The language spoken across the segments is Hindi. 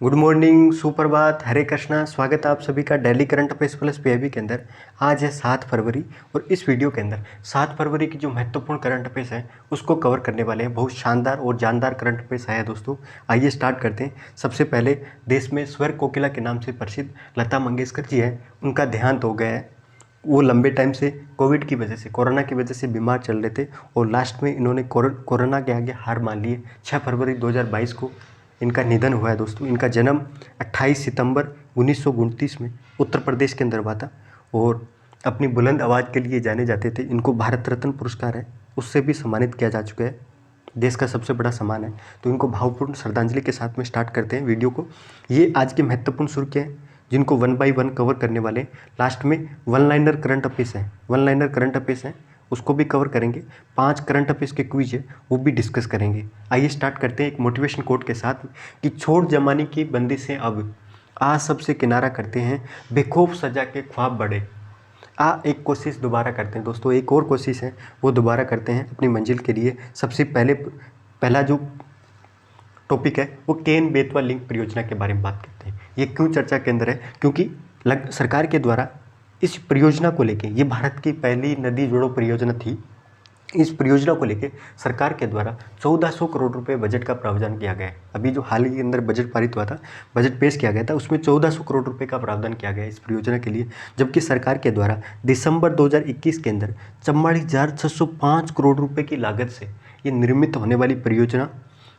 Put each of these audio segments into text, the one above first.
गुड मॉर्निंग, सुप्रभात, हरे कृष्णा। स्वागत है आप सभी का daily current affairs plus PIB के अंदर। आज है 7 फरवरी और इस वीडियो के अंदर 7 फरवरी की जो महत्वपूर्ण करंट अफेयर्स है उसको कवर करने वाले हैं। बहुत शानदार और जानदार करंट अफेयर्स आया है दोस्तों। आइए स्टार्ट करते हैं। सबसे पहले देश में स्वर कोकिला के नाम से प्रसिद्ध लता मंगेशकर जी है, उनका देहांत हो गया है। वो लंबे टाइम से कोविड की वजह से, कोरोना की वजह से बीमार चल रहे थे और लास्ट में इन्होंने कोरोना के आगे हार मान ली है। 6 फरवरी 2022 को इनका निधन हुआ है दोस्तों। इनका जन्म 28 सितंबर 1929 में उत्तर प्रदेश के अंदर हुआ था और अपनी बुलंद आवाज़ के लिए जाने जाते थे। इनको भारत रत्न पुरस्कार है, उससे भी सम्मानित किया जा चुका है। देश का सबसे बड़ा सम्मान है, तो इनको भावपूर्ण श्रद्धांजलि के साथ में स्टार्ट करते हैं वीडियो को। ये आज की महत्वपूर्ण सुर्खियाँ हैं जिनको 1 बाय 1 कवर करने वाले हैं। लास्ट में वन लाइनर करंट अफेयर्स हैं, वन लाइनर करंट अफेयर्स हैं, उसको भी कवर करेंगे। 5 करंट अफेयर्स के क्विज है, वो भी डिस्कस करेंगे। आइए स्टार्ट करते हैं एक मोटिवेशन कोट के साथ कि छोड़ जमाने की बंदिशें अब, आ सबसे किनारा करते हैं, बेखौफ सजा के ख्वाब बड़े। एक कोशिश दोबारा करते हैं दोस्तों, एक और कोशिश है वो दोबारा करते हैं अपनी मंजिल के लिए। सबसे पहला जो टॉपिक है वो केन बेतवा लिंक परियोजना के बारे में बात करते हैं। ये क्यों चर्चा के अंदर है? क्योंकि सरकार के द्वारा इस परियोजना को लेके, ये भारत की पहली नदी जोड़ो परियोजना थी। इस परियोजना को लेके सरकार के द्वारा 1400 करोड़ रुपए बजट का प्रावधान किया गया है। अभी जो हाल ही के अंदर बजट पारित हुआ था, बजट पेश किया गया था, उसमें 1400 करोड़ रुपए का प्रावधान किया गया है इस परियोजना के लिए। जबकि सरकार के द्वारा दिसंबर 2021 के अंदर 44,605 करोड़ रुपए की लागत से ये निर्मित होने वाली परियोजना,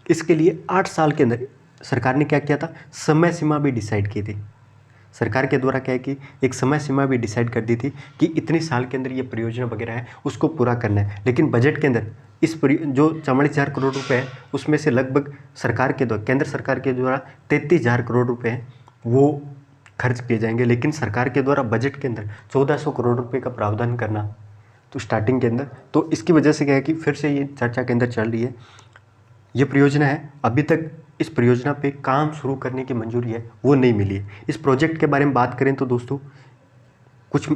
इसके लिए 8 साल के अंदर सरकार ने क्या किया था, समय सीमा भी डिसाइड की थी। सरकार के द्वारा क्या है कि एक समय सीमा भी डिसाइड कर दी थी कि इतने साल के अंदर ये परियोजना वगैरह है उसको पूरा करना है। लेकिन बजट के अंदर इस जो 44,000 करोड़ रुपए है उसमें से लगभग सरकार के द्वारा, केंद्र सरकार के द्वारा 33,000 करोड़ रुपए हैं वो खर्च किए जाएंगे। लेकिन सरकार के द्वारा बजट के अंदर 1400 करोड़ रुपये का प्रावधान करना, तो स्टार्टिंग के अंदर, तो इसकी वजह से क्या है कि फिर से ये चर्चा के अंदर चल रही है। ये परियोजना है, अभी तक इस परियोजना पे काम शुरू करने की मंजूरी है वो नहीं मिली है। इस प्रोजेक्ट के बारे में बात करें तो दोस्तों, कुछ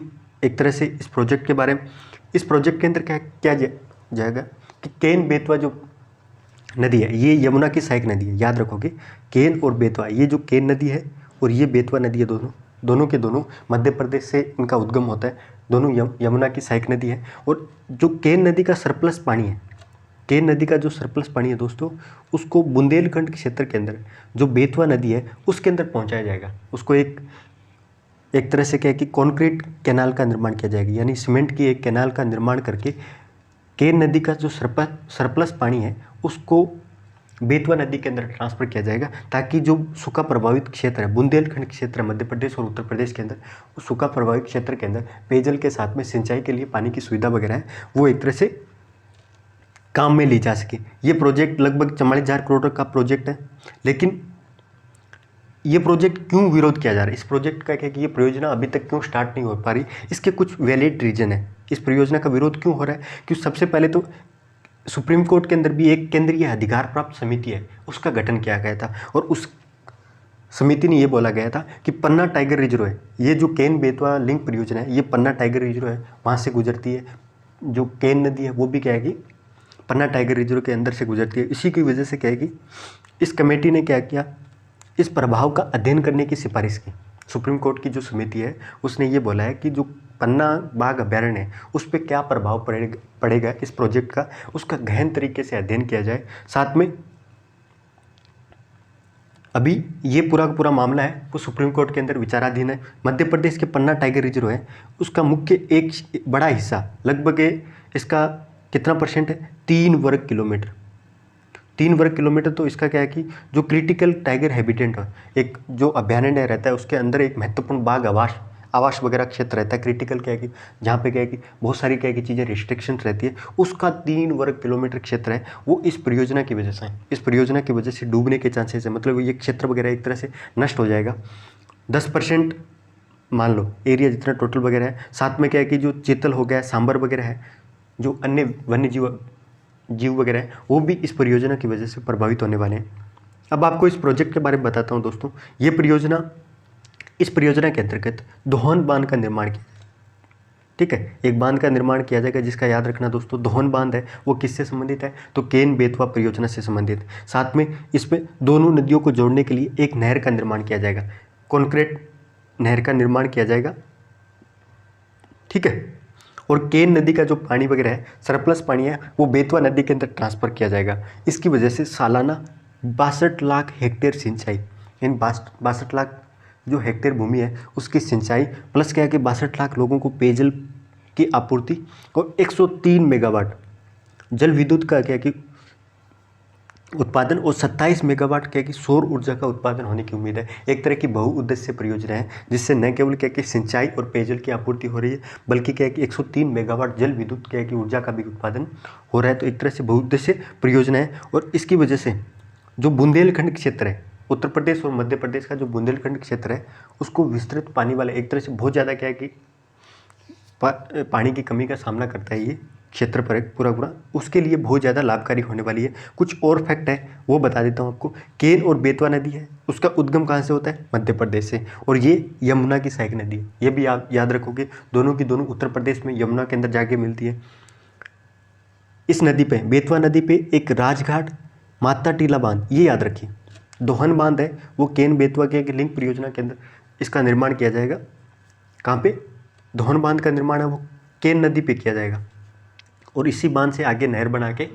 एक तरह से इस प्रोजेक्ट के बारे में, इस प्रोजेक्ट के अंदर क्या जाएगा कि केन बेतवा जो नदी है, ये यमुना की सहायक नदी है। याद रखोगे, केन और बेतवा, ये जो केन नदी है और ये बेतवा नदी है, दोनों के दोनों मध्य प्रदेश से इनका उद्गम होता है। दोनों यमुना की सहायक नदी है। और जो केन नदी का सरप्लस पानी है, केन नदी का जो सरप्लस पानी है दोस्तों, उसको बुंदेलखंड क्षेत्र के अंदर जो बेतवा नदी है उसके अंदर पहुंचाया जाएगा। उसको एक तरह से क्या है कि कॉन्क्रीट कैनाल का निर्माण किया जाएगा, यानी सीमेंट की एक कैनाल का निर्माण करके केन नदी का जो सरप्लस पानी है उसको बेतवा नदी के अंदर ट्रांसफ़र किया जाएगा, ताकि जो सूखा प्रभावित क्षेत्र है, बुंदेलखंड क्षेत्र है मध्य प्रदेश और उत्तर प्रदेश के अंदर, उस सूखा प्रभावित क्षेत्र के अंदर पेयजल के साथ में सिंचाई के लिए पानी की सुविधा वगैरह है वो एक तरह से काम में ली जा सके। ये प्रोजेक्ट लगभग 44,000 करोड़ का प्रोजेक्ट है। लेकिन ये प्रोजेक्ट क्यों विरोध किया जा रहा है? इस प्रोजेक्ट का क्या है कि ये परियोजना अभी तक क्यों स्टार्ट नहीं हो पा रही, इसके कुछ वैलिड रीजन है। इस परियोजना का विरोध क्यों हो रहा है? क्योंकि सबसे पहले तो सुप्रीम कोर्ट के अंदर भी एक केंद्रीय अधिकार प्राप्त समिति है, उसका गठन किया गया था और उस समिति ने ये बोला गया था कि पन्ना टाइगर रिजर्व है, ये जो केन बेतवा लिंक परियोजना है, ये पन्ना टाइगर रिजर्व है, वहाँ से गुजरती है। जो केन नदी है वो भी क्या है कि पन्ना टाइगर रिजर्व के अंदर से गुजरती है। इसी की वजह से क्या है कि इस कमेटी ने क्या किया, इस प्रभाव का अध्ययन करने की सिफारिश की। सुप्रीम कोर्ट की जो समिति है उसने ये बोला है कि जो पन्ना बाघ अभ्यारण्य है उस पर क्या प्रभाव पड़ेगा इस प्रोजेक्ट का, उसका गहन तरीके से अध्ययन किया जाए। साथ में अभी ये पूरा का पूरा मामला है वो सुप्रीम कोर्ट के अंदर विचाराधीन है। मध्य प्रदेश के पन्ना टाइगर रिजर्व है, उसका मुख्य एक बड़ा हिस्सा, लगभग इसका कितना परसेंट है, 3 वर्ग किलोमीटर, 3 वर्ग किलोमीटर। तो इसका क्या है कि जो क्रिटिकल टाइगर हैबिटेट है, एक जो अभ्यारण्य रहता है उसके अंदर एक महत्वपूर्ण बाघ आवास वगैरह क्षेत्र रहता है। क्रिटिकल क्या है कि जहाँ पे क्या है कि बहुत सारी क्या है कि चीज़ें रिस्ट्रिक्शन रहती है, उसका 3 वर्ग किलोमीटर क्षेत्र है वो इस परियोजना की वजह से है। इस परियोजना की वजह से डूबने के चांसेस है, मतलब ये क्षेत्र वगैरह एक तरह से नष्ट हो जाएगा। 10% मान लो एरिया जितना टोटल वगैरह है। साथ में क्या है कि जो चीतल हो गया, सांबर वगैरह है, जो अन्य वन्य जीव वगैरह है, वो भी इस परियोजना की वजह से प्रभावित होने वाले हैं। अब आपको इस प्रोजेक्ट के बारे में बताता हूँ दोस्तों। इस परियोजना के अंतर्गत दोहन बांध का निर्माण किया। ठीक है। एक बांध का निर्माण किया जाएगा जिसका याद रखना दोस्तों, दोहन बांध है वो किससे संबंधित है, तो केन बेतवा परियोजना से संबंधित। साथ में इसमें दोनों नदियों को जोड़ने के लिए एक नहर का निर्माण किया जाएगा, कॉन्क्रीट नहर का निर्माण किया जाएगा, ठीक है। और केन नदी का जो पानी वगैरह है, सरप्लस पानी है, वो बेतवा नदी के अंदर ट्रांसफर किया जाएगा। इसकी वजह से सालाना 62 लाख हेक्टेयर सिंचाई, इन 62 लाख जो हेक्टेयर भूमि है उसकी सिंचाई, प्लस क्या है कि 62 लाख लोगों को पेयजल की आपूर्ति और 103 मेगावाट जल विद्युत का क्या कि उत्पादन और 27 मेगावाट क्या कि सौर ऊर्जा का उत्पादन होने की उम्मीद है। एक तरह की बहुउद्देश्य परियोजना है जिससे न केवल क्या कि सिंचाई और पेयजल की आपूर्ति हो रही है, बल्कि क्या है कि 103 मेगावाट जल विद्युत क्या है कि ऊर्जा का भी उत्पादन हो रहा है। तो एक तरह से बहुउद्देश्य परियोजना है। और इसकी वजह से जो बुंदेलखंड क्षेत्र है, उत्तर प्रदेश और मध्य प्रदेश का जो बुंदेलखंड क्षेत्र है, उसको विस्तृत पानी वाला, एक तरह से बहुत ज़्यादा क्या है कि पानी की कमी का सामना करता है ये क्षेत्र पर पूरा, उसके लिए बहुत ज़्यादा लाभकारी होने वाली है। कुछ और फैक्ट है वो बता देता हूँ आपको। केन और बेतवा नदी है, उसका उद्गम कहाँ से होता है, मध्य प्रदेश से, और ये यमुना की सहायक नदी है। ये भी आप याद रखोगे, दोनों की दोनों उत्तर प्रदेश में यमुना के अंदर जाके मिलती है। इस नदी पे, बेतवा नदी पे एक राजघाट माता टीला बांध, ये याद रखिए। दोहन बांध है वो केन बेतवा के लिंक परियोजना के अंदर इसका निर्माण किया जाएगा। कहाँ पे दोहन बांध का निर्माण है वो केन नदी पे किया जाएगा, और इसी बांध से आगे नहर बना के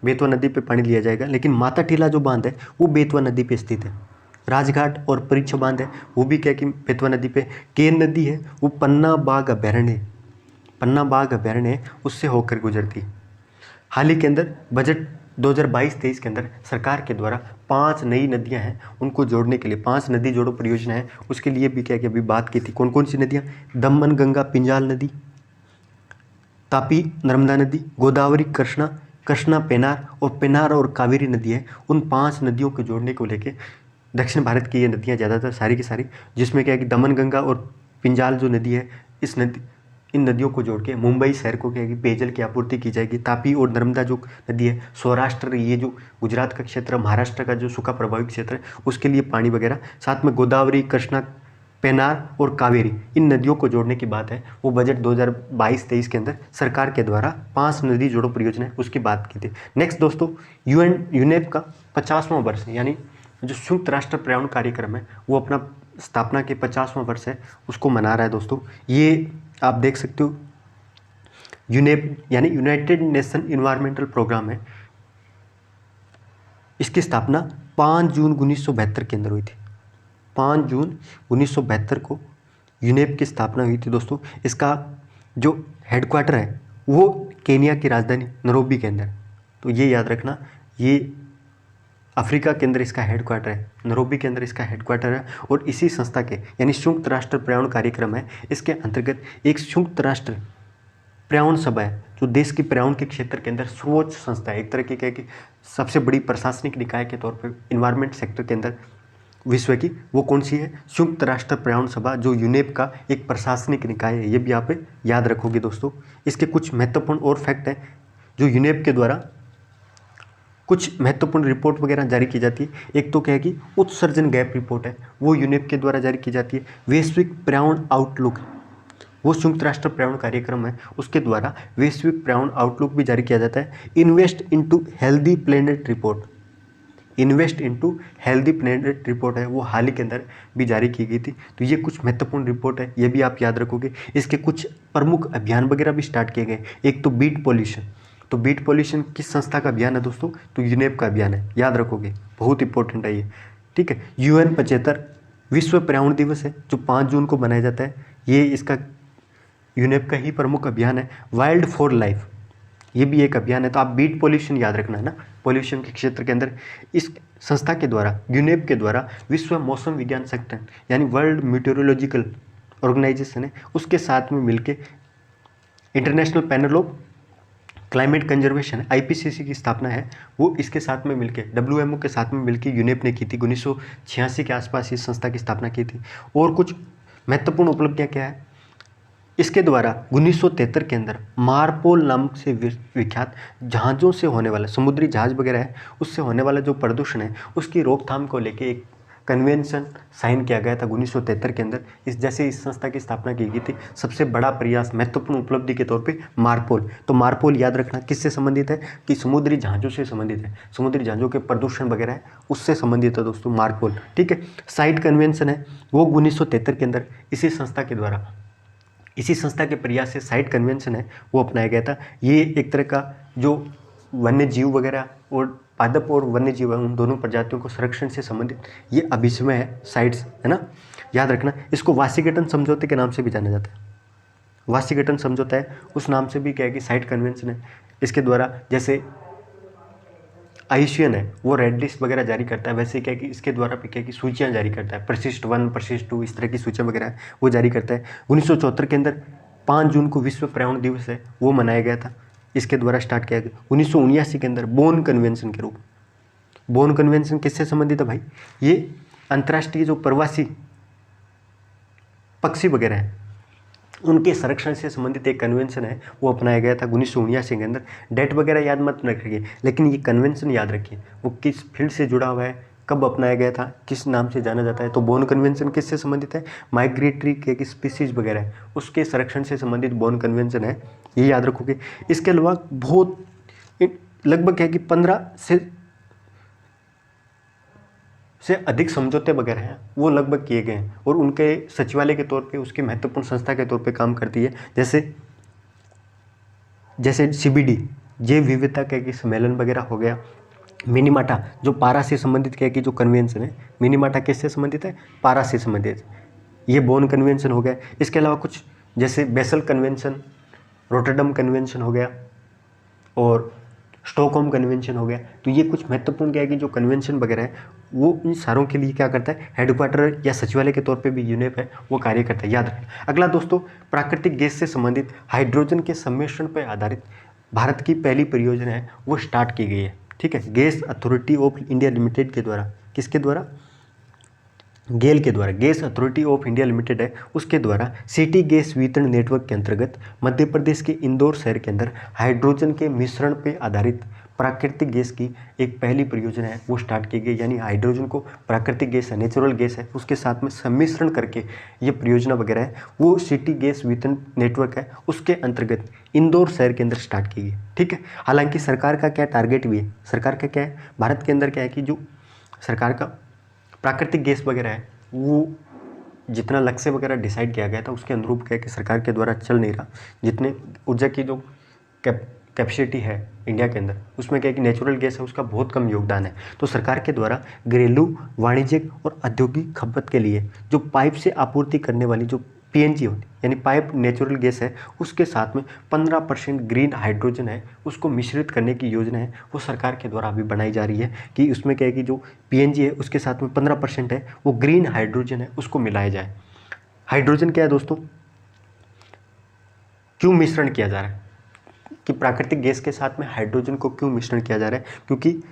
बेतवा नदी पे पानी लिया जाएगा। लेकिन माता टीला जो बांध है वो बेतवा नदी पे स्थित है। राजघाट और परीक्षा बांध है वो भी क्या कि बेतवा नदी पे। केन नदी है वो पन्ना बाघ अभ्यारण्य है, पन्ना बाघ अभ्यारण्य है, उससे होकर गुजरती है। हाल ही के अंदर बजट 2022-23 के अंदर सरकार के द्वारा 5 नई नदियां हैं, उनको जोड़ने के लिए 5 नदी जोड़ो परियोजना है, उसके लिए भी क्या कि अभी बात की थी। कौन कौन सी नदियां, दमन गंगा पिंजाल नदी, तापी नर्मदा नदी, गोदावरी कृष्णा, कृष्णा पेनार, और पेनार और कावेरी नदी है। उन 5 नदियों को जोड़ने को लेके दक्षिण भारत की ये नदियाँ ज़्यादातर सारी की सारी, जिसमें क्या है कि दमन गंगा और पिंजाल जो नदी है, इन नदियों को जोड़ के मुंबई शहर को क्या है कि पेयजल की आपूर्ति की जाएगी। तापी और नर्मदा जो नदी है, सौराष्ट्र, ये जो गुजरात का क्षेत्र, महाराष्ट्र का जो सूखा प्रभावित क्षेत्र है, उसके लिए पानी वगैरह। साथ में गोदावरी, कृष्णा, पेनार और कावेरी, इन नदियों को जोड़ने की बात है। वो बजट 2022-23 के अंदर सरकार के द्वारा 5 नदी जोड़ो परियोजना है, उसकी बात की थी। नेक्स्ट दोस्तों, यूनेप का 50वां वर्ष है, यानी जो संयुक्त राष्ट्र पर्यावरण कार्यक्रम है वो अपना स्थापना के 50वां वर्ष है, उसको मना रहा है दोस्तों। ये आप देख सकते हो, यूनेप यानी यूनाइटेड नेशन इन्वायरमेंटल प्रोग्राम है। इसकी स्थापना 5 जून 1972 के अंदर हुई थी। 5 जून 1972 को यूनेप की स्थापना हुई थी दोस्तों। इसका जो हेडक्वार्टर है वो केनिया की राजधानी नैरोबी के अंदर। तो ये याद रखना, ये अफ्रीका के अंदर इसका हेडक्वार्टर है, नैरोबी के अंदर इसका हेडक्वार्टर है। और इसी संस्था के यानी संयुक्त राष्ट्र पर्यावरण कार्यक्रम है, इसके अंतर्गत एक संयुक्त राष्ट्र पर्यावरण सभा है जो देश की पर्यावरण के क्षेत्र के अंदर सर्वोच्च संस्था है। एक तरह की क्या कि सबसे बड़ी प्रशासनिक निकाय के तौर पर इन्वायरमेंट सेक्टर के अंदर विश्व की, वो कौन सी है, संयुक्त राष्ट्र पर्यावरण सभा, जो यूनेप का एक प्रशासनिक निकाय है। ये भी आप याद रखोगे दोस्तों। इसके कुछ महत्वपूर्ण और फैक्ट हैं जो यूनेप के द्वारा कुछ महत्वपूर्ण रिपोर्ट वगैरह जारी की जाती है। एक तो क्या है कि उत्सर्जन गैप रिपोर्ट है, वो यूनेप के द्वारा जारी की जाती है। वैश्विक पर्यावरण आउटलुक, वो संयुक्त राष्ट्र पर्यावरण कार्यक्रम है, उसके द्वारा वैश्विक पर्यावरण आउटलुक भी जारी किया जाता है। Invest into healthy planet report, invest into healthy planet report है, वो हाल ही के अंदर भी जारी की गई थी। तो ये कुछ महत्वपूर्ण रिपोर्ट है, ये भी आप याद रखोगे। इसके कुछ प्रमुख अभियान वगैरह भी स्टार्ट किए गए। एक तो बीट पॉल्यूशन, तो बीट पॉल्यूशन किस संस्था का अभियान है दोस्तों, तो यूनेप का अभियान है, याद रखोगे, बहुत इंपॉर्टेंट है ये, ठीक है। UN 75 विश्व पर्यावरण दिवस है जो 5 जून को मनाया जाता है, ये इसका यूनेप का ही प्रमुख अभियान है। वाइल्ड फॉर लाइफ, ये भी एक अभियान है। तो आप बीट पॉल्यूशन याद रखना है ना, पॉल्यूशन के क्षेत्र के अंदर इस संस्था के द्वारा, यूनेप के द्वारा विश्व मौसम विज्ञान संगठन यानी वर्ल्ड मीटेरोलॉजिकल ऑर्गेनाइजेशन है, उसके साथ में मिलके international panel of climate conservation IPCC की स्थापना है, वो इसके साथ में मिलके WMO के साथ में मिलके यूनेप ने की थी। 1986 के आसपास इस संस्था की स्थापना की थी। और कुछ महत्वपूर्ण उपलब्धियाँ क्या है, इसके द्वारा 1973 के अंदर मारपोल नामक से विख्यात जहाज़ों से होने वाला, समुद्री जहाज़ वगैरह है, उससे होने वाला जो प्रदूषण है उसकी रोकथाम को लेके एक कन्वेंशन साइन किया गया था 1973 के अंदर। इस संस्था की स्थापना की गई थी। सबसे बड़ा प्रयास, महत्वपूर्ण उपलब्धि के तौर पे मार्पोल। तो मार्पोल याद रखना किससे संबंधित है कि समुद्री जहाज़ों से संबंधित है, समुद्री जहाज़ों के प्रदूषण वगैरह है उससे संबंधित है दोस्तों मार्पोल, ठीक है। साइट कन्वेंशन है वो 1973 के अंदर इसी संस्था के प्रयास से साइट कन्वेंशन है वो अपनाया गया था। ये एक तरह का जो वन्य जीव वगैरह और पादप और वन्य जीव है उन दोनों प्रजातियों को संरक्षण से संबंधित ये अभिसमय है, साइट्स, है ना, याद रखना। इसको वाशिंगटन समझौते के नाम से भी जाना जाता है। वाशिंगटन समझौता है उस नाम से भी क्या है कि साइट कन्वेंशन है। इसके द्वारा जैसे आईयूसीएन है वो रेड लिस्ट वगैरह जारी करता है, वैसे क्या है कि इसके द्वारा भी क्या है कि सूचियाँ जारी करता है, परिशिष्ट 1, परिशिष्ट 2, इस तरह की सूचियाँ वगैरह है वो जारी करता है। 1974 के अंदर 5 जून को विश्व पर्यावरण दिवस है वो मनाया गया था, इसके द्वारा स्टार्ट किया गया। 1979 के अंदर बोन कन्वेंशन के रूप। बोन कन्वेंशन किससे संबंधित है भाई? ये अंतर्राष्ट्रीय जो प्रवासी पक्षी वगैरह हैं उनके संरक्षण से संबंधित एक कन्वेंशन है वो अपनाया गया था 1979 के अंदर। डेट वगैरह याद मत रखिए, लेकिन ये कन्वेंशन याद रखिए वो किस फील्ड से जुड़ा हुआ है, कब अपनाया गया था, किस नाम से जाना जाता है। तो बोन कन्वेंशन किससे संबंधित है? माइग्रेटरी के स्पीसीज वगैरह है उसके संरक्षण से संबंधित बोन कन्वेंशन है, ये याद रखोगे। इसके अलावा बहुत लगभग है कि 15 से अधिक समझौते वगैरह हैं वो लगभग किए गए हैं और उनके सचिवालय के तौर पे उसकी महत्वपूर्ण संस्था के तौर पे काम करती है। जैसे CBD जैव विविधता के सम्मेलन वगैरह हो गया। मिनीमाटा जो पारा से संबंधित क्या कि जो कन्वेंशन है, मिनीमाटा किससे संबंधित है? पारा से संबंधित, ये बोन कन्वेंशन हो गया। इसके अलावा कुछ जैसे बेसल कन्वेंशन, रोटरडम कन्वेंशन हो गया और स्टॉकहोम कन्वेंशन हो गया। तो ये कुछ महत्वपूर्ण क्या है कि जो कन्वेंशन वगैरह है वो इन सारों के लिए क्या करता है, हेडक्वार्टर या सचिवालय के तौर पे भी यूनेप है वो कार्य करता है, याद रखें। अगला दोस्तों, प्राकृतिक गैस से संबंधित हाइड्रोजन के सम्मिश्रण पर आधारित भारत की पहली परियोजना है वो स्टार्ट की गई है, ठीक है। Gas authority of India limited के द्वारा, किसके द्वारा? गेल के द्वारा, gas authority of India limited है उसके द्वारा सिटी गैस वितरण नेटवर्क के अंतर्गत मध्य प्रदेश के इंदौर शहर के अंदर हाइड्रोजन के मिश्रण पर आधारित प्राकृतिक गैस की एक पहली परियोजना है वो स्टार्ट की गई। यानी हाइड्रोजन को प्राकृतिक गैस है, नेचुरल गैस है, उसके साथ में सम्मिश्रण करके ये परियोजना वगैरह है वो सिटी गैस वितरण नेटवर्क है उसके अंतर्गत इंदौर शहर के अंदर स्टार्ट की गई, ठीक है। हालांकि सरकार का क्या टारगेट भी है, सरकार का क्या है, भारत के अंदर क्या है कि जो सरकार का प्राकृतिक गैस वगैरह है वो जितना लक्ष्य वगैरह डिसाइड किया गया था उसके अनुरूप क्या है कि सरकार के द्वारा चल नहीं रहा। जितने ऊर्जा की जो कैपेसिटी है इंडिया के अंदर उसमें क्या है कि नेचुरल गैस है उसका बहुत कम योगदान है। तो सरकार के द्वारा घरेलू, वाणिज्यिक और औद्योगिक खपत के लिए जो पाइप से आपूर्ति करने वाली जो PNG होती यानी पाइप नेचुरल गैस है उसके साथ में 15% ग्रीन हाइड्रोजन है उसको मिश्रित करने की योजना है वो सरकार के द्वारा अभी बनाई जा रही है कि उसमें क्या है कि जो PNG है उसके साथ में 15% है वो ग्रीन हाइड्रोजन है उसको मिलाया जाए। हाइड्रोजन क्या है दोस्तों, क्यों मिश्रण किया जा रहा है कि प्राकृतिक गैस के साथ में हाइड्रोजन को क्यों मिश्रण किया जा रहा है? क्योंकि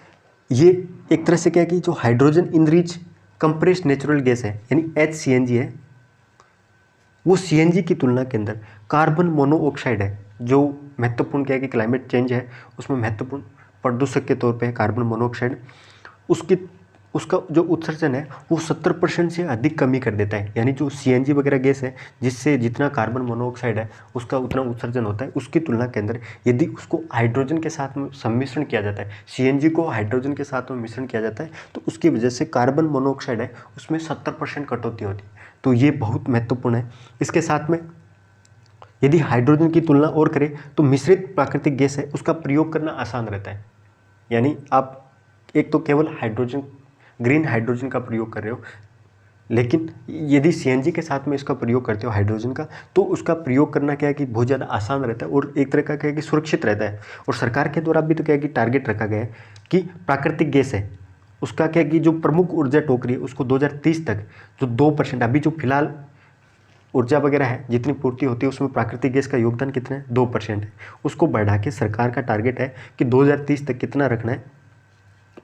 ये एक तरह से क्या है कि जो hydrogen enrich compressed natural gas है यानी HCNG है वो CNG की तुलना के अंदर कार्बन मोनोऑक्साइड है जो महत्वपूर्ण क्या है कि क्लाइमेट चेंज है उसमें महत्वपूर्ण प्रदूषक के तौर पे है कार्बन मोनोऑक्साइड। उसका जो उत्सर्जन है वो 70% से अधिक कमी कर देता है। यानी जो CNG वगैरह गैस है जिससे जितना कार्बन मोनोऑक्साइड है उसका उतना उत्सर्जन होता है उसकी तुलना के अंदर यदि उसको हाइड्रोजन के साथ में सम्मिश्रण किया जाता है, CNG को हाइड्रोजन के साथ में मिश्रण किया जाता है तो उसकी वजह से कार्बन मोनोऑक्साइड है उसमें 70% कटौती होती है। तो ये बहुत महत्वपूर्ण है। इसके साथ में यदि हाइड्रोजन की तुलना और करें तो मिश्रित प्राकृतिक गैस है उसका प्रयोग करना आसान रहता है। यानी आप एक तो केवल हाइड्रोजन, ग्रीन हाइड्रोजन का प्रयोग कर रहे हो, लेकिन यदि CNG के साथ में इसका प्रयोग करते हो हाइड्रोजन का तो उसका प्रयोग करना क्या है कि बहुत ज़्यादा आसान रहता है और एक तरह का क्या है कि सुरक्षित रहता है। और सरकार के द्वारा भी तो क्या है कि टारगेट रखा गया है कि प्राकृतिक गैस है उसका क्या है कि जो प्रमुख ऊर्जा टोकरी है उसको 2030 तक जो 2%, अभी जो फिलहाल ऊर्जा वगैरह है जितनी पूर्ति होती है उसमें प्राकृतिक गैस का योगदान कितना है, 2% है, उसको बढ़ा के सरकार का टारगेट है कि 2030 तक कितना रखना है,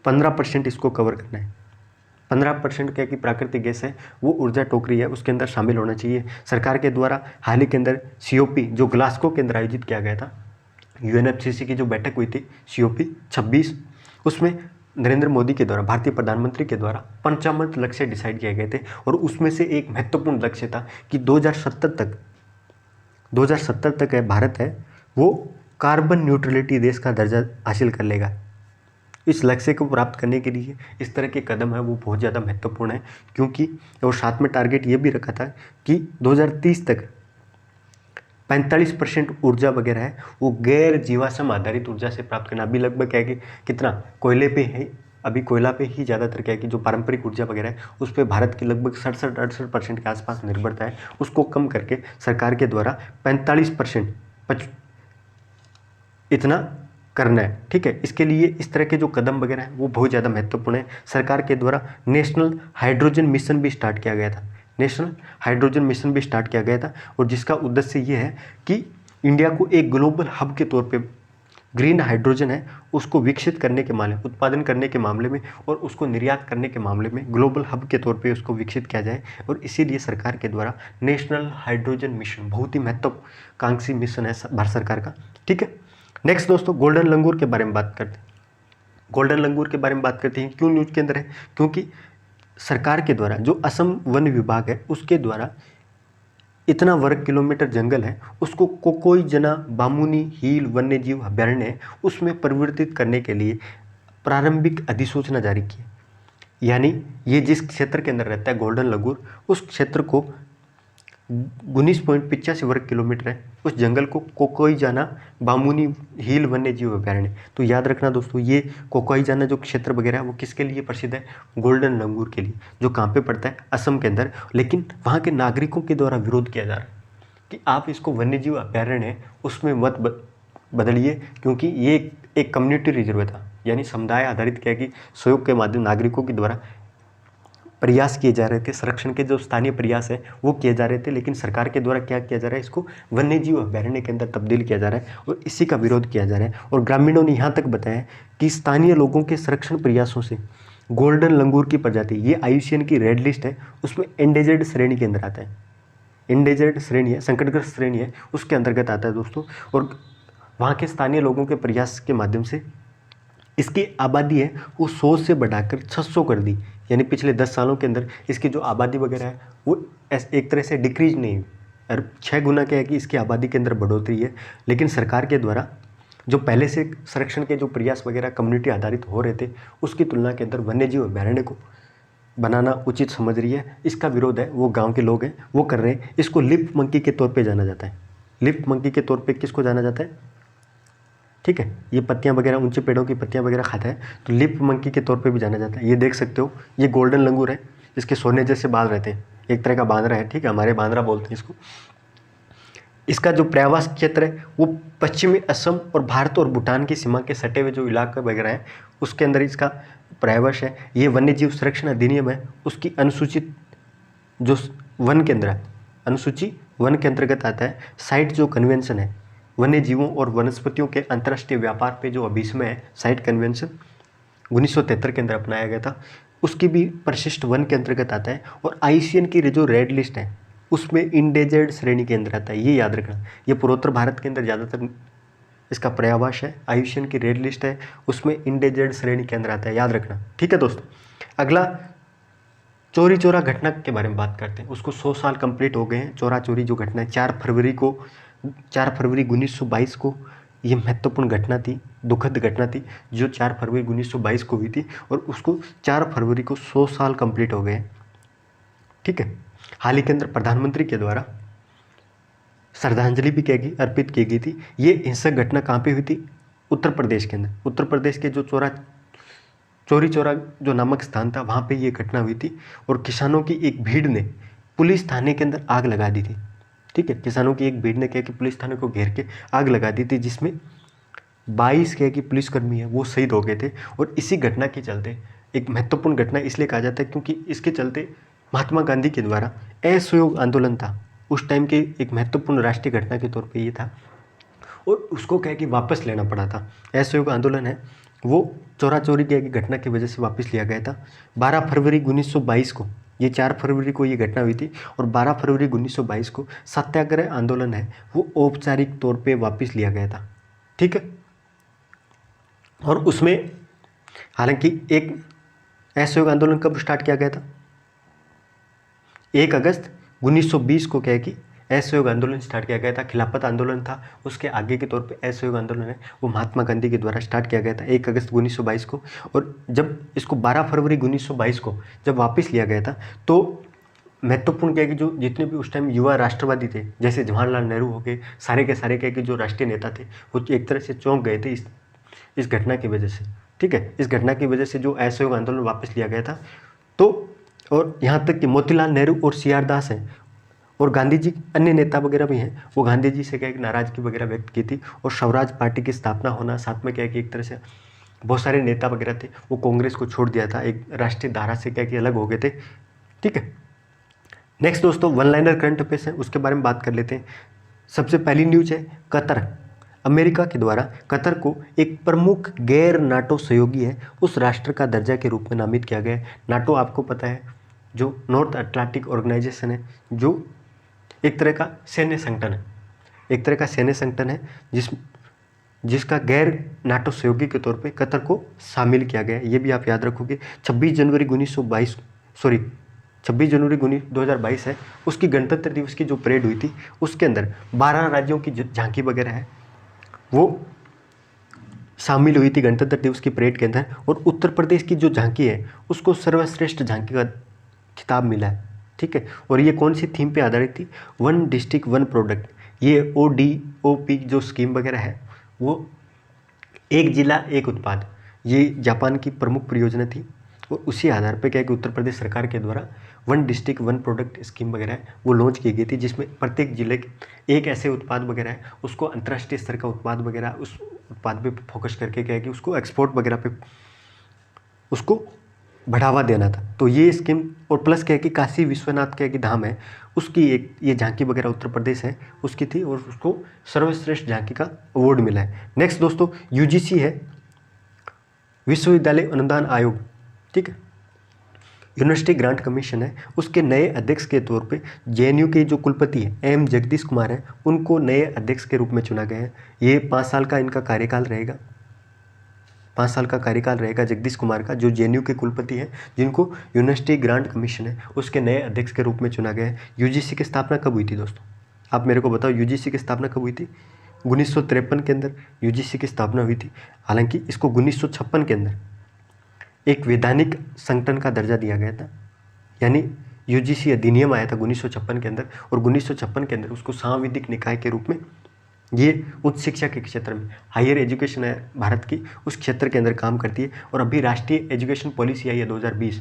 15% इसको कवर करना है। 15% क्या कि प्राकृतिक गैस है वो ऊर्जा टोकरी है उसके अंदर शामिल होना चाहिए। सरकार के द्वारा हाल ही के अंदर COP जो ग्लासगो के अंदर आयोजित किया गया था, UNFCCC की जो बैठक हुई थी COP 26, उसमें नरेंद्र मोदी के द्वारा, भारतीय प्रधानमंत्री के द्वारा 55 लक्ष्य डिसाइड किए गए थे और उसमें से एक महत्वपूर्ण लक्ष्य था कि 2070 तक है भारत है वो कार्बन न्यूट्रलिटी देश का दर्जा हासिल कर लेगा। इस लक्ष्य को प्राप्त करने के लिए इस तरह के कदम है वो बहुत ज़्यादा महत्वपूर्ण है, क्योंकि और साथ में टारगेट ये भी रखा था कि 2030 तक 45% ऊर्जा वगैरह है वो गैर जीवाश्म आधारित ऊर्जा से प्राप्त करना। अभी लगभग क्या है कि कितना कोयले पे है, अभी कोयला पे ही ज़्यादातर क्या है कि जो पारंपरिक ऊर्जा वगैरह है उस पर भारत की लगभग 67-68% के आसपास निर्भरता है, उसको कम करके सरकार के द्वारा 45% इतना करना है। ठीक है, इसके लिए इस तरह के जो कदम वगैरह हैं वो बहुत ज़्यादा महत्वपूर्ण है। सरकार के द्वारा नेशनल हाइड्रोजन मिशन भी स्टार्ट किया गया था, नेशनल हाइड्रोजन मिशन भी स्टार्ट किया गया था और जिसका उद्देश्य ये है कि इंडिया को एक ग्लोबल हब के तौर पे ग्रीन हाइड्रोजन है उसको विकसित करने के मामले, उत्पादन करने के मामले में और उसको निर्यात करने के मामले में ग्लोबल हब के तौर पे उसको विकसित किया जाए। और इसीलिए सरकार के द्वारा नेशनल हाइड्रोजन मिशन बहुत ही महत्वाकांक्षी मिशन है भारत सरकार का। ठीक है, नेक्स्ट दोस्तों गोल्डन लंगूर के बारे में बात करते हैं। गोल्डन लंगूर के बारे में बात करते हैं, क्यों न्यूज़ के अंदर है, क्योंकि सरकार के द्वारा जो असम वन विभाग है उसके द्वारा इतना वर्ग किलोमीटर जंगल है उसको कोकोई जना बामुनी हील वन्यजीव अभ्यारण्य है उसमें परिवर्तित करने के लिए प्रारंभिक अधिसूचना जारी की। यानी ये जिस क्षेत्र के अंदर रहता है गोल्डन लंगूर, उस क्षेत्र को 19.85 वर्ग किलोमीटर है, उस जंगल को कोकोई जाना बामुनी हील वन्यजीव अभ्यारण्य। तो याद रखना दोस्तों, ये कोकोई जाना जो क्षेत्र वगैरह है वो किसके लिए प्रसिद्ध है, गोल्डन लंगूर के लिए, जो कहाँ पे पड़ता है, असम के अंदर। लेकिन वहाँ के नागरिकों के द्वारा विरोध किया जा रहा है कि आप इसको वन्यजीव अभ्यारण्य है उसमें मत बदलिए, क्योंकि ये एक कम्युनिटी रिजर्व था, यानी समुदाय आधारित क्या कि सहयोग के माध्यम नागरिकों के द्वारा प्रयास किए जा रहे थे, संरक्षण के जो स्थानीय प्रयास है वो किए जा रहे थे। लेकिन सरकार के द्वारा क्या किया जा रहा है, इसको वन्यजीव अभ्यारण्य के अंदर तब्दील किया जा रहा है और इसी का विरोध किया जा रहा है। और ग्रामीणों ने यहाँ तक बताया कि स्थानीय लोगों के संरक्षण प्रयासों से गोल्डन लंगूर की प्रजाति, ये IUCN की रेड लिस्ट है उसमें एंडेजर्ड श्रेणी के अंदर आता है, एंडेजर्ड श्रेणी है, संकटग्रस्त श्रेणी है, उसके अंतर्गत आता है दोस्तों। और वहाँ के स्थानीय लोगों के प्रयास के माध्यम से इसकी आबादी है वो 100 से बढ़ाकर 600 कर दी। यानी पिछले 10 सालों के अंदर इसकी जो आबादी वगैरह है वो एक तरह से डिक्रीज नहीं हुई, और 6 गुना क्या है कि इसकी आबादी के अंदर बढ़ोतरी है। लेकिन सरकार के द्वारा जो पहले से संरक्षण के जो प्रयास वगैरह कम्युनिटी आधारित हो रहे थे उसकी तुलना के अंदर वन्यजीव अभ्यारण्य को बनाना उचित समझ रही है। इसका विरोध है वो गाँव के लोग हैं वो कर रहे हैं। इसको लिप मंकी के तौर पर जाना जाता है, लिप मंकी के तौर पर किसको जाना जाता है, ठीक है, ये पत्तियां वगैरह ऊंचे पेड़ों की पत्तियां वगैरह खाता है तो लिप मंकी के तौर पे भी जाना जाता है। ये देख सकते हो ये गोल्डन लंगूर है, इसके सोने जैसे बाल रहते हैं, एक तरह का बांदरा है, ठीक है, हमारे बांदरा बोलते हैं इसको। इसका जो पर्यावास क्षेत्र है वो पश्चिमी असम और भारत और भूटान की सीमा के सटे हुए जो इलाके वगैरह हैं उसके अंदर इसका पर्यावास है। ये वन्यजीव संरक्षण अधिनियम है उसकी अनुसूचित जो वन के अंदर अनुसूची वन के अंतर्गत आता है। साइट जो कन्वेंशन है वन्य जीवों और वनस्पतियों के अंतर्राष्ट्रीय व्यापार पे जो अभी है साइट कन्वेंशन 1973 के अंदर अपनाया गया था, उसकी भी परिशिष्ट वन के अंतर्गत आता है। और IUCN की जो रेड लिस्ट है उसमें इंडेंजर्ड श्रेणी के अंदर आता है, ये याद रखना। ये पूर्वोत्तर भारत के अंदर ज़्यादातर इसका पर्यावास है, IUCN की रेड लिस्ट है उसमें इंडेंजर्ड श्रेणी के अंदर आता है, याद रखना। ठीक है दोस्तों, अगला चोरी चोरा घटना के बारे में बात करते हैं। उसको 100 साल कंप्लीट हो गए हैं। चोरा चोरी जो घटना है 4 फरवरी 1922 को ये महत्वपूर्ण घटना थी, दुखद घटना थी जो 4 फरवरी 1922 को हुई थी और उसको 4 फरवरी को 100 साल कंप्लीट हो गए हैं। ठीक है, हाल ही के अंदर प्रधानमंत्री के द्वारा श्रद्धांजलि भी अर्पित की गई थी। ये हिंसक घटना कहाँ पे हुई थी, उत्तर प्रदेश के अंदर। उत्तर प्रदेश के जो चोरी चोरा जो नामक स्थान था वहाँ पे ये घटना हुई थी और किसानों की एक भीड़ ने पुलिस थाने के अंदर आग लगा दी थी। ठीक है, किसानों की एक भीड़ ने क्या कि पुलिस थाने को घेर के आग लगा दी थी जिसमें 22 क्या कि पुलिसकर्मी है वो शहीद हो गए थे। और इसी घटना के चलते एक महत्वपूर्ण घटना इसलिए कहा जाता है क्योंकि इसके चलते महात्मा गांधी के द्वारा असहयोग आंदोलन था उस टाइम के एक महत्वपूर्ण राष्ट्रीय घटना के तौर पर ये था और उसको क्या कि वापस लेना पड़ा था। असहयोग आंदोलन है वो चोरा चोरी की घटना की वजह से वापस लिया गया था। 12 फरवरी 1922 को, ये 4 फरवरी को ये घटना हुई थी और 12 फरवरी 1922 को सत्याग्रह आंदोलन है वो औपचारिक तौर पे वापस लिया गया था। ठीक है, और उसमें हालांकि एक असहयोग आंदोलन कब स्टार्ट किया गया था? 1 अगस्त 1920 को क्या है कि असहयोग आंदोलन स्टार्ट किया गया था। खिलाफत आंदोलन था, उसके आगे के तौर पे असहयोग आंदोलन है वो महात्मा गांधी के द्वारा स्टार्ट किया गया था 1 अगस्त 1922 को। और जब इसको 12 फरवरी 1922 को जब वापस लिया गया था, तो महत्वपूर्ण क्या है कि जो जितने भी उस टाइम युवा राष्ट्रवादी थे, जैसे जवाहरलाल नेहरू हो गए, सारे के सारे क्या है कि जो राष्ट्रीय नेता थे, वो एक तरह से चौंक गए थे इस घटना की वजह से। ठीक है, इस घटना की वजह से जो असहयोग आंदोलन वापस लिया गया था। तो और यहाँ तक कि मोतीलाल नेहरू और सी.आर. दास हैं और गांधी जी, अन्य नेता वगैरह भी हैं, वो गांधी जी से क्या है कि नाराजगी वगैरह व्यक्त की थी। और स्वराज पार्टी की स्थापना होना, साथ में क्या है कि एक तरह से बहुत सारे नेता वगैरह थे वो कांग्रेस को छोड़ दिया था, एक राष्ट्रीय धारा से क्या है कि अलग हो गए थे। ठीक है, नेक्स्ट दोस्तों वन लाइनर करंट अफेयर्स है, उसके बारे में बात कर लेते हैं। सबसे पहली न्यूज है कतर। अमेरिका के द्वारा कतर को एक प्रमुख गैर नाटो सहयोगी है उस राष्ट्र का दर्जा के रूप में नामित किया गया है। नाटो आपको पता है जो नॉर्थ अटलांटिक ऑर्गेनाइजेशन है, जो एक तरह का सैन्य संगठन है, एक तरह का सैन्य संगठन है जिसका गैर नाटो सहयोगी के तौर पे कतर को शामिल किया गया है। ये भी आप याद रखोगे। 26 जनवरी 2022 है, उसकी गणतंत्र दिवस की जो परेड हुई थी उसके अंदर 12 राज्यों की झांकी वगैरह है वो शामिल हुई थी गणतंत्र दिवस की परेड के अंदर। और उत्तर प्रदेश की जो झांकी है उसको सर्वश्रेष्ठ झांकी का खिताब मिला है। ठीक है, और ये कौन सी थीम पे आधारित थी? One district one product. ये ODOP जो स्कीम वगैरह है वो एक जिला एक उत्पाद, ये जापान की प्रमुख परियोजना थी। और उसी आधार पर क्या है कि उत्तर प्रदेश सरकार के द्वारा one district one product scheme वगैरह है वो लॉन्च की गई थी, जिसमें प्रत्येक जिले के एक ऐसे उत्पाद वगैरह है उसको अंतर्राष्ट्रीय स्तर का उत्पाद वगैरह उस उत्पाद पे फोकस करके क्या है कि उसको एक्सपोर्ट वगैरह पे उसको बढ़ावा देना था। तो ये स्कीम, और प्लस क्या है कि काशी विश्वनाथ क्या है कि धाम है उसकी एक ये झांकी वगैरह उत्तर प्रदेश है उसकी थी और उसको सर्वश्रेष्ठ झांकी का अवार्ड मिला है। नेक्स्ट दोस्तों UGC है, विश्वविद्यालय अनुदान आयोग। ठीक है, यूनिवर्सिटी ग्रांट कमीशन है, उसके नए अध्यक्ष के तौर पे JNU के जो कुलपति है M जगदीश कुमार है उनको नए अध्यक्ष के रूप में चुना गया है। ये 5 साल का इनका कार्यकाल रहेगा, 5 साल का कार्यकाल रहेगा जगदीश कुमार का, जो JNU के कुलपति हैं, जिनको यूनिवर्सिटी ग्रांट कमीशन है उसके नए अध्यक्ष के रूप में चुना गया है। UGC की स्थापना कब हुई थी दोस्तों? आप मेरे को बताओ, UGC की स्थापना कब हुई थी? 1953 के अंदर UGC की स्थापना हुई थी। हालांकि इसको 1956 के अंदर एक वैधानिक संगठन का दर्जा दिया गया था, यानी UGC अधिनियम आया था 1956 के अंदर, और 1956 के अंदर उसको सांविधिक निकाय के रूप में, ये उच्च शिक्षा के क्षेत्र में हायर एजुकेशन है भारत की, उस क्षेत्र के अंदर काम करती है। और अभी राष्ट्रीय एजुकेशन पॉलिसी आई है 2020,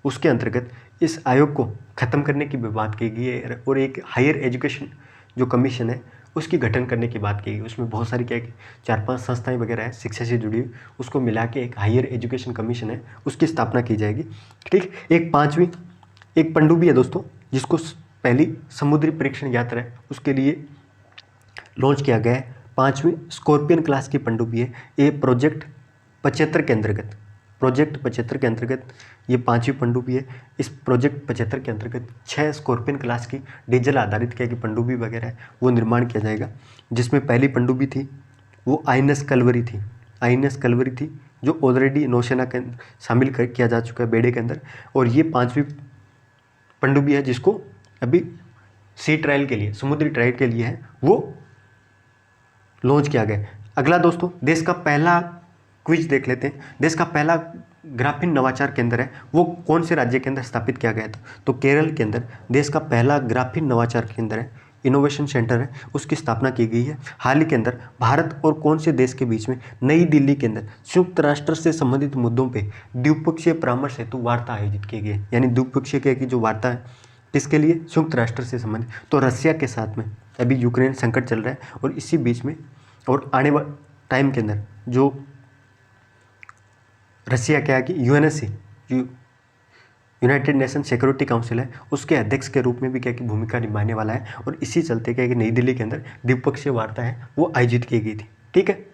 उसके अंतर्गत इस आयोग को ख़त्म करने की भी बात की गई है और एक हायर एजुकेशन जो कमीशन है उसकी गठन करने की बात की गई। उसमें बहुत सारी क्या 4-5 संस्थाएं वगैरह है शिक्षा से जुड़ी हुई, उसको मिला के एक हायर एजुकेशन कमीशन है उसकी स्थापना की जाएगी। ठीक, एक पनडुब्बी है दोस्तों, जिसको पहली समुद्री परीक्षण यात्रा है उसके लिए लॉन्च किया गया है। 5वीं स्कॉर्पियन क्लास की पनडुब्बी है। ये प्रोजेक्ट 75 के अंतर्गत ये 5वीं पनडुब्बी है। इस प्रोजेक्ट 75 के अंतर्गत 6 स्कॉर्पियन क्लास की डीजल आधारित क्या कि पनडुब्बी वगैरह है वो निर्माण किया जाएगा, जिसमें पहली पनडुब्बी थी वो INS कलवरी थी जो ऑलरेडी नौसेना के शामिल किया जा चुका है बेड़े के अंदर। और ये 5वीं पनडुब्बी है जिसको अभी सी ट्रायल के लिए, समुद्री ट्रायल के लिए है वो लॉन्च किया गया। अगला दोस्तों देश का पहला क्विज देख लेते हैं। देश का पहला ग्राफीन नवाचार केंद्र है वो कौन से राज्य के अंदर स्थापित किया गया था? तो केरल के अंदर देश का पहला ग्राफीन नवाचार केंद्र है, इनोवेशन सेंटर है, उसकी स्थापना की गई है। हाल ही के अंदर भारत और कौन से देश के बीच में नई दिल्ली के अंदर संयुक्त राष्ट्र से संबंधित मुद्दों पर द्विपक्षीय परामर्श हेतु वार्ता आयोजित की गई, यानी द्विपक्षीय की जो वार्ता है किसके लिए? संयुक्त राष्ट्र से संबंधित। तो रसिया के साथ में अभी यूक्रेन संकट चल रहा है और इसी बीच में और आने वाले टाइम के अंदर जो रसिया क्या है कि UNSC जो यूनाइटेड नेशन सिक्योरिटी काउंसिल है उसके अध्यक्ष के रूप में भी क्या की भूमिका निभाने वाला है। और इसी चलते क्या कि नई दिल्ली के अंदर द्विपक्षीय वार्ता है वो आयोजित की गई थी। ठीक है,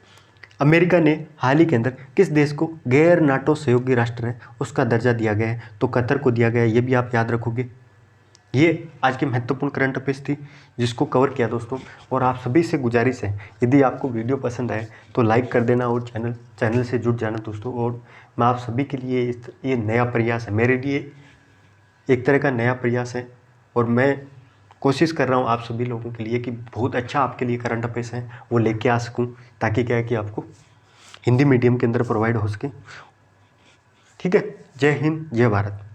अमेरिका ने हाल ही के अंदर किस देश को गैर नाटो सहयोगी राष्ट्र है उसका दर्जा दिया गया है? तो कतर को दिया गया है, ये भी आप याद रखोगे। ये आज की महत्वपूर्ण करंट अफेयर्स थी जिसको कवर किया दोस्तों। और आप सभी से गुजारिश है, यदि आपको वीडियो पसंद आए तो लाइक कर देना और चैनल से जुड़ जाना दोस्तों। और मैं आप सभी के लिए ये नया प्रयास है, मेरे लिए एक तरह का नया प्रयास है, और मैं कोशिश कर रहा हूँ आप सभी लोगों के लिए कि बहुत अच्छा आपके लिए करंट अफेयर्स है वो लेके आ सकूँ, ताकि क्या है कि आपको हिंदी मीडियम के अंदर प्रोवाइड हो सके। ठीक है, जय हिंद, जय भारत।